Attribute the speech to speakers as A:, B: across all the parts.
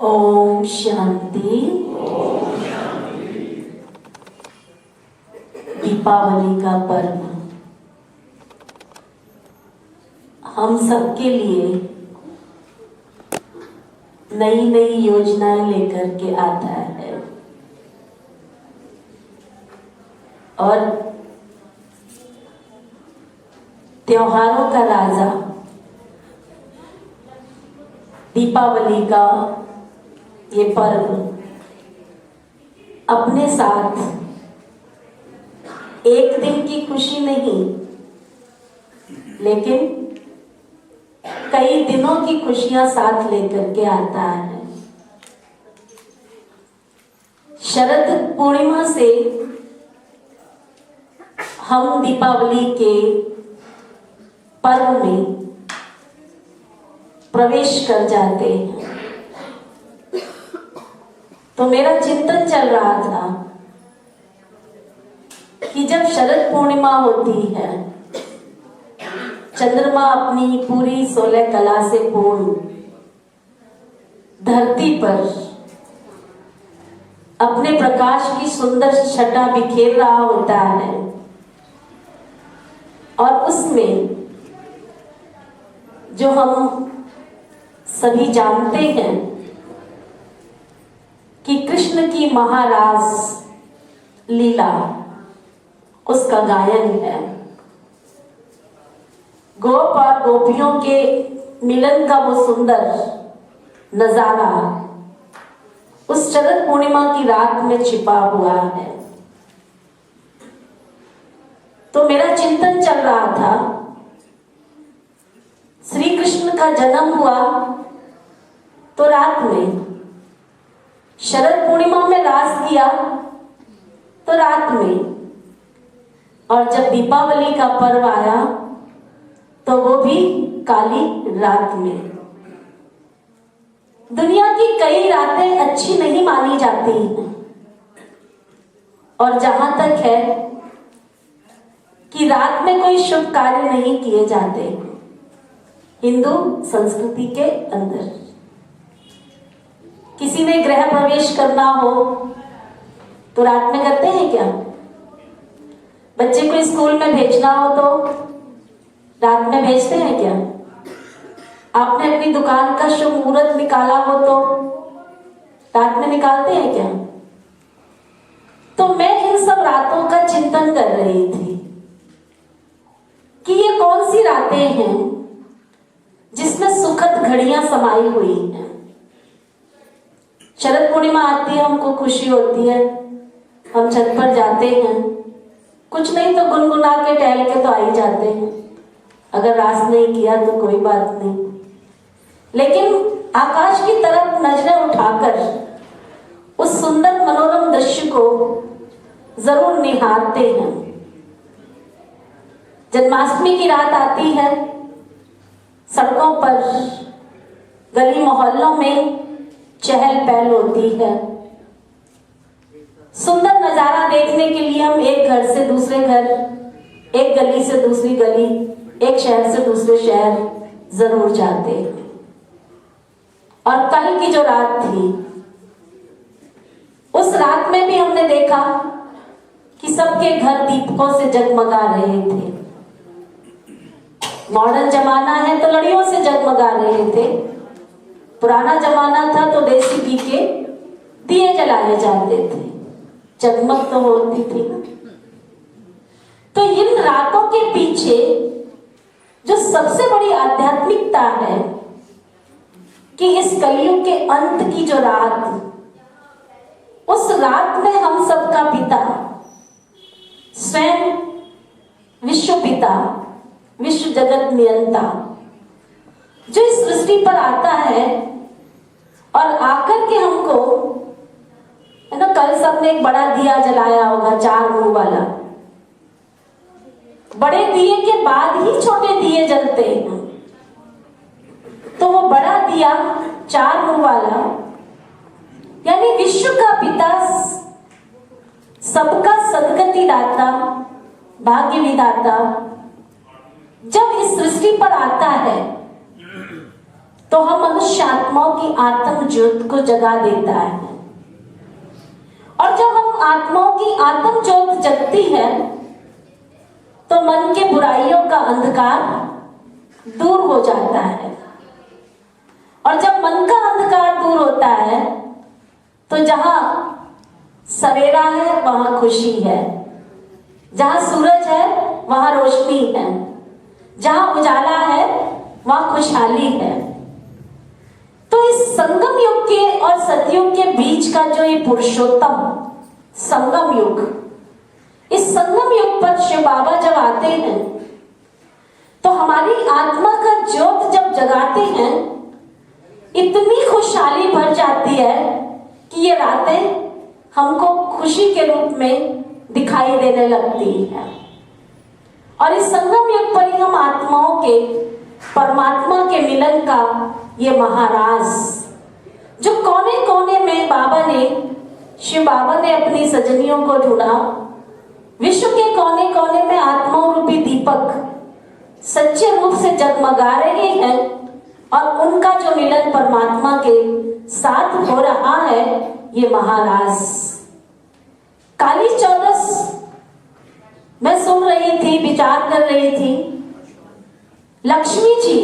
A: ओम शांति। दीपावली का पर्व हम सबके लिए नई नई योजनाएं लेकर के आता है और त्योहारों का राजा दीपावली का ये पर्व अपने साथ एक दिन की खुशी नहीं लेकिन कई दिनों की खुशियां साथ लेकर के आता है। शरद पूर्णिमा से हम दीपावली के पर्व में प्रवेश कर जाते हैं। तो मेरा चिंतन चल रहा था कि जब शरद पूर्णिमा होती है, चंद्रमा अपनी पूरी 16 कला से पूर्ण धरती पर अपने प्रकाश की सुंदर छटा बिखेर रहा होता है और उसमें जो हम सभी जानते हैं कि कृष्ण की महारास लीला उसका गायन है। गोप और गोपियों के मिलन का वो सुंदर नजारा उस शरद पूर्णिमा की रात में छिपा हुआ है। तो मेरा चिंतन चल रहा था, श्री कृष्ण का जन्म हुआ तो रात में, शरद पूर्णिमा में रास किया तो रात में, और जब दीपावली का पर्व आया तो वो भी काली रात में। दुनिया की कई रातें अच्छी नहीं मानी जाती हैं और जहां तक है कि रात में कोई शुभ कार्य नहीं किए जाते हिंदू संस्कृति के अंदर। किसी ने गृह प्रवेश करना हो तो रात में करते हैं क्या? बच्चे को स्कूल में भेजना हो तो रात में भेजते हैं क्या? आपने अपनी दुकान का शुभ मुहूर्त निकाला हो तो रात में निकालते हैं क्या? तो मैं इन सब रातों का चिंतन कर रही थी कि ये कौन सी रातें हैं जिसमें सुखद घड़ियां समाई हुई हैं। शरद पूर्णिमा आती है, हमको खुशी होती है, हम छत पर जाते हैं, कुछ नहीं तो गुनगुना के टहल के तो आ ही जाते हैं। अगर रास नहीं किया तो कोई बात नहीं, लेकिन आकाश की तरफ नजरें उठाकर उस सुंदर मनोरम दृश्य को जरूर निहारते हैं। जन्माष्टमी की रात आती है, सड़कों पर गली मोहल्लों में चहल पहल होती है। सुंदर नजारा देखने के लिए हम एक घर से दूसरे घर, एक गली से दूसरी गली, एक शहर से दूसरे शहर जरूर जाते हैं। और कल की जो रात थी, उस रात में भी हमने देखा कि सबके घर दीपकों से जगमगा रहे थे। मॉडर्न जमाना है तो लड़ियों से जगमगा रहे थे, पुराना जमाना था तो देसी घी के दिए जलाए जाते थे, जगमग तो होती थी ना। तो इन रातों के पीछे जो सबसे बड़ी आध्यात्मिकता है कि इस कलयुग के अंत की जो रात, उस रात में हम सबका पिता स्वयं विश्व पिता, विश्व जगत नियंता जो इस सृष्टि पर आता है और आकर के हमको, है ना, कल सबने एक बड़ा दिया जलाया होगा 4 मुंह वाला। बड़े दिए के बाद ही छोटे दिए जलते हैं, तो वो बड़ा दिया 4 मुंह वाला यानी विश्व का पिता, सबका सदगति दाता, भाग्य विधाता जब इस सृष्टि पर आता है तो हम मनुष्य आत्माओं की आत्म ज्योत को जगा देता है। और जब हम आत्माओं की आत्म ज्योत जगती है तो मन के बुराइयों का अंधकार दूर हो जाता है। और जब मन का अंधकार दूर होता है तो जहां सवेरा है वहां खुशी है, जहां सूरज है वहां रोशनी है, जहां उजाला है वहां खुशहाली है। तो इस संगम युग के और सतयुग के बीच का जो ये पुरुषोत्तम संगम युग, इस संगम युग पर शिव बाबा जब आते हैं तो हमारी आत्मा का ज्योत जब जगाते हैं, इतनी खुशहाली भर जाती है कि ये रातें हमको खुशी के रूप में दिखाई देने लगती है। और इस संगम युग पर ही हम आत्माओं के परमात्मा के मिलन का ये महाराज, जो कोने कोने में बाबा ने, शिव बाबा ने अपनी सजनियों को ढूंढा, विश्व के कोने कोने में आत्माओं रूपी दीपक सच्चे रूप से जगमगा रहे हैं। और उनका जो मिलन परमात्मा के साथ हो रहा है, ये महाराज काली चौदस मैं सुन रही थी, विचार कर रही थी। लक्ष्मी जी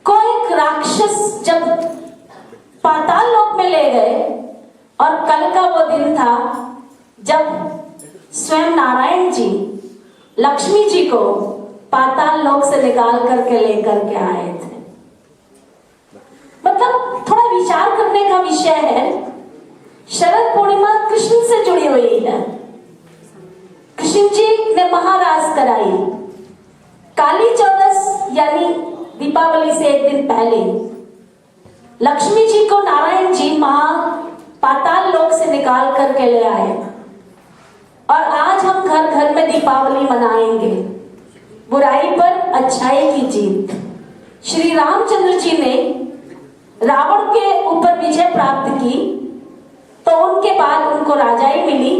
A: को एक राक्षस जब पाताल लोक में ले गए, और कल का वो दिन था जब स्वयं नारायण जी लक्ष्मी जी को पाताल लोक से निकाल करके लेकर के आए थे। मतलब थोड़ा विचार करने का विषय है। शरद पूर्णिमा कृष्ण से जुड़ी हुई है। कृष्ण जी ने महारास कराई। काली चौदस यानी दीपावली से एक दिन पहले लक्ष्मी जी को नारायण जी पाताल लोक से निकाल करके ले आए। और आज हम घर घर में दीपावली मनाएंगे, बुराई पर अच्छाई की जीत। श्री रामचंद्र जी ने रावण के ऊपर विजय प्राप्त की, तो उनके बाद उनको राजाई मिली,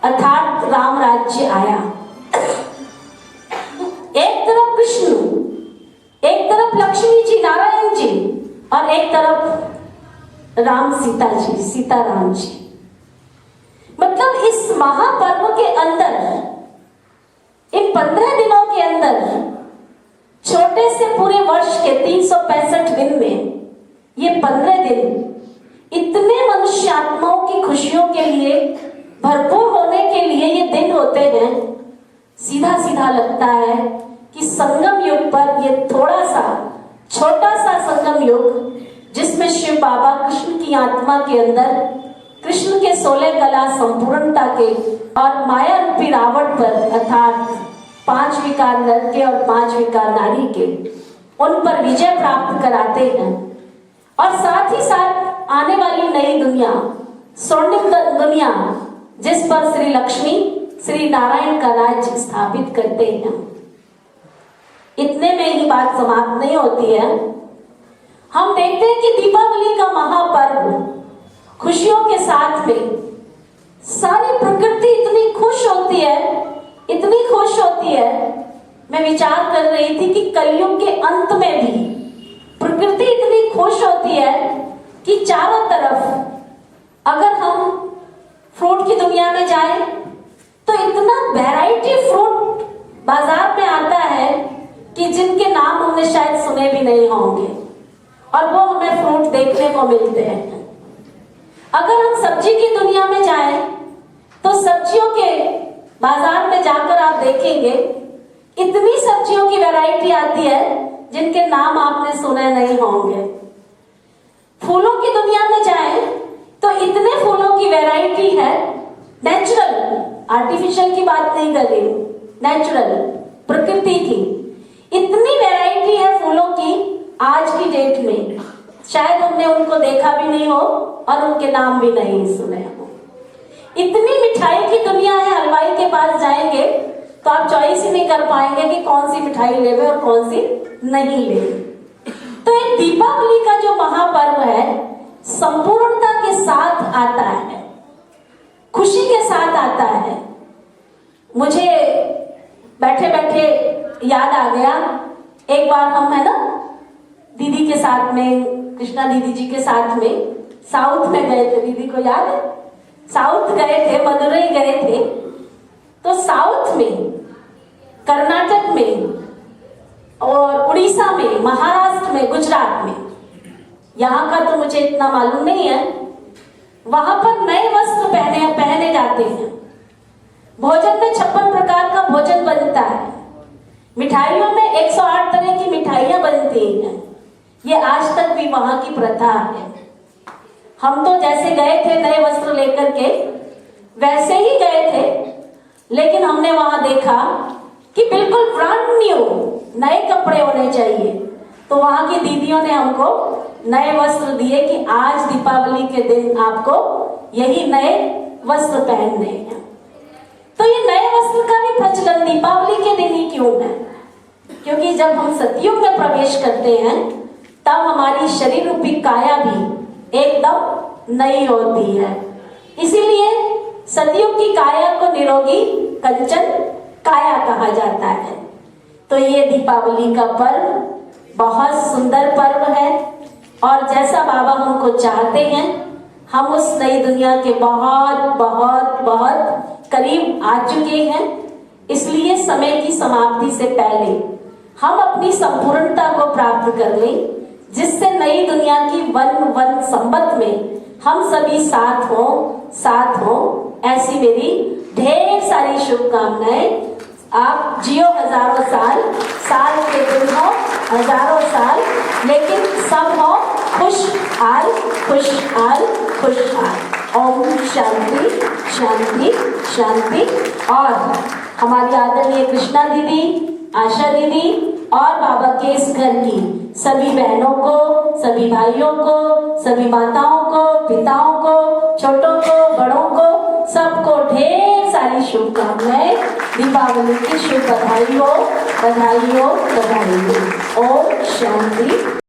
A: अर्थात राम राज्य आया। एक तरफ कृष्ण, एक तरफ लक्ष्मी जी नारायण जी, और एक तरफ राम सीता जी, सीताराम जी। मतलब इस महापर्व के अंदर, इन 15 दिनों के अंदर, छोटे से पूरे वर्ष के 365 दिन में ये 15 दिन इतने मनुष्य आत्माओं की खुशियों के लिए भरपूर होने के लिए ये दिन होते हैं। सीधा सीधा लगता है कि संगम युग पर ये थोड़ा सा छोटा सा संगम युग, जिसमें शिव बाबा कृष्ण की आत्मा के अंदर कृष्ण के 16 कला संपूर्णता के और माया रूपी रावण पर, अर्थात 5 विकार नर के और 5 विकार नारी के, उन पर विजय प्राप्त कराते हैं। और साथ ही साथ आने वाली नई दुनिया, स्वर्णिम दुनिया, जिस पर श्री लक्ष्मी श्री नारायण का राज्य स्थापित करते हैं। इतने में ही बात समाप्त नहीं होती है। हम देखते हैं कि दीपावली का महापर्व खुशियों के साथ में सारी प्रकृति इतनी खुश होती है, इतनी खुश होती है। मैं विचार कर रही थी कि कलयुग के अंत में भी प्रकृति इतनी खुश होती है कि चारों तरफ अगर हम फ्रूट की दुनिया में जाएं तो इतना वैरायटी फ्रूट बाजार में आता है कि जिनके नाम हमने शायद सुने भी नहीं होंगे, और वो हमें फ्रूट देखने को मिलते हैं। अगर हम सब्जी की दुनिया में जाएं तो सब्जियों के बाजार में जाकर आप देखेंगे इतनी सब्जियों की वैरायटी आती है जिनके नाम आपने सुने नहीं होंगे। फूलों की दुनिया में जाएं तो इतने फूलों की वैरायटी है, नेचुरल, आर्टिफिशियल की बात नहीं कर रही हूं, नेचुरल, प्रकृति की इतनी वैरायटी है फूलों की आज की डेट में, शायद हमने उनको देखा भी नहीं हो और उनके नाम भी नहीं सुने हो। इतनी मिठाई की दुनिया है, हलवाई के पास जाएंगे तो आप चॉइस ही नहीं कर पाएंगे कि कौन सी मिठाई लेवे और कौन सी नहीं लेवे। तो एक दीपावली का जो महापर्व है संपूर्णता के साथ आता है, खुशी के साथ आता है। मुझे बैठे बैठे याद आ गया, एक बार हम है ना दीदी के साथ में, कृष्णा दीदी जी के साथ में साउथ में गए थे। दीदी को याद है? साउथ गए थे, मदुरई गए थे। तो साउथ में, कर्नाटक में और उड़ीसा में, महाराष्ट्र में, गुजरात में, यहाँ का तो मुझे इतना मालूम नहीं है, वहां पर नए वस्त्र पहने जाते हैं। भोजन में 56 प्रकार का भोजन बनता है। मिठाइयों में 108 तरह की मिठाइयां बनती हैं। ये आज तक भी वहां की प्रथा है। हम तो जैसे गए थे नए वस्त्र लेकर के, वैसे ही गए थे, लेकिन हमने वहां देखा कि बिल्कुल ब्रांड न्यू नए कपड़े होने चाहिए। तो वहां की दीदियों ने हमको नए वस्त्र दिए कि आज दीपावली के दिन आपको यही नए वस्त्र पहनने हैं। तो ये नए वस्त्र का भी प्रचलन दीपावली के दिन ही क्यों है? क्योंकि जब हम सतयुग में प्रवेश करते हैं तब हमारी शरीर रूपी काया भी एकदम नई होती है। इसीलिए सतयुग की काया को निरोगी कंचन काया कहा जाता है। तो ये दीपावली का पर्व बहुत सुंदर पर्व है और जैसा बाबा हमको चाहते हैं, हम उस नई दुनिया के बहुत बहुत बहुत करीब आ चुके हैं। इसलिए समय की समाप्ति से पहले हम अपनी संपूर्णता को प्राप्त कर लें, जिससे नई दुनिया की वन संबत में हम सभी साथ हो। ऐसी मेरी ढेर सारी शुभकामनाएं। आप जियो हजारों साल, साल के दिन हो हजारों साल, लेकिन सब हो खुशहाल खुशहाल खुशहाल। ओम शांति शांति शांति। और हमारी आदरणीय कृष्णा दीदी, आशा दीदी और बाबा के इस घर की सभी बहनों को, सभी भाइयों को, सभी माताओं को, पिताओं को, छोटों को, बड़ों को, सबको ढेर सारी शुभकामनाएं। दीपावली की शुभ बधाई हो, बधाई हो, बधाई हो। ओम शांति।